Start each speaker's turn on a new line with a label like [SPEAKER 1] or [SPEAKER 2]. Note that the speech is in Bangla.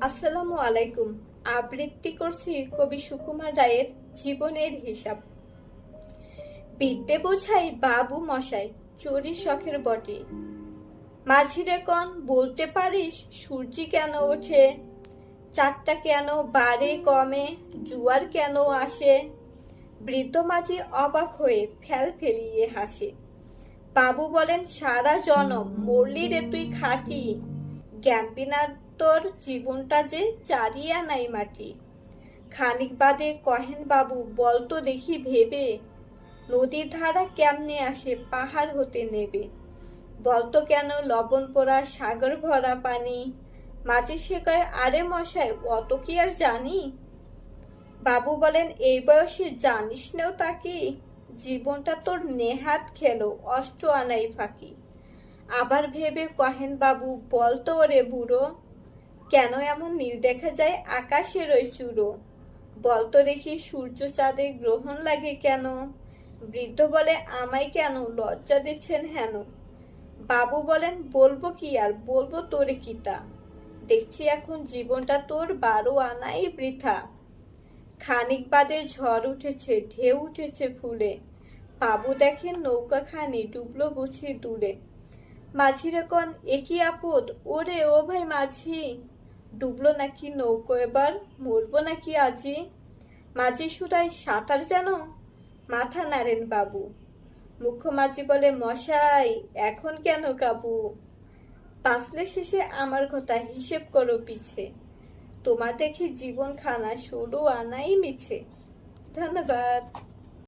[SPEAKER 1] আসসালামু আলাইকুম। আবৃত্তি করছি কবি সুকুমার রায়ের জীবনের হিসাব। বিদ্যে বোঝাই বাবু মশাই, চুরি শখের বটে। মাঝিরে কন বলতে পারিস, সূর্যি কেন ওঠে? চারটা কেন বাড়ে কমে, জুয়ার কেন আসে? বৃদ্ধ মাঝি অবাক হয়ে ফেল ফেলিয়ে হাসে। বাবু বলেন, সারা জনম মরলি রে তুই খাঁটি, জ্ঞান বিনা তোর জীবনটা যে চারিয়া নাই মাটি। খানিক বাদে কহেন, বাবু বলতো দেখি ভেবে, নদীর ধারা কেমনে আসে পাহাড় হতে নেবে? বলতো কেন লবণ পোড়া সাগর ভরা পানি? মাঝি সে কয়, আরে মশাই অত কি আর জানি? বাবু বলেন, এই বয়সে জানিস নেও তা কি? জীবনটা তোর নেহাত খেলো অষ্ট আনাই ফাঁকি। আবার ভেবে কহেন, বাবু বলতো ওরে বুড়ো, কেন এমন নীল দেখা যায় আকাশের ওই চূড়ো? বলতো দেখি সূর্য চাঁদে গ্রহণ লাগে কেন? বৃদ্ধ বলে, আমায় কেন লজ্জা দিচ্ছেন হেন? বাবু বলেন, বলবো কি আর বলবো তোরে কিতা, দেখছি এখন জীবনটা তোর 12 আনাই বৃথা। খানিক বাদে ঝড় উঠেছে, ঢেউ উঠেছে ফুলে, বাবু দেখেন নৌকা খানি ডুবলো বুঝি দূরে। মাঝিরে কন, একই আপদ ওরে ও ভাই মাঝি, ডুবলো নাকি নৌকো এবার, মরবো নাকি আজি? মাঝি শুধায়, সাঁতার জানো? মাথা নাড়েন বাবু। মুখ্য মাঝি বলে, মশাই এখন কেন কাবু? বাঁচলে শেষে আমার কথা হিসেব করো পিছে, তোমার দেখি জীবন খানা 16 আনাই মিছে। ধন্যবাদ।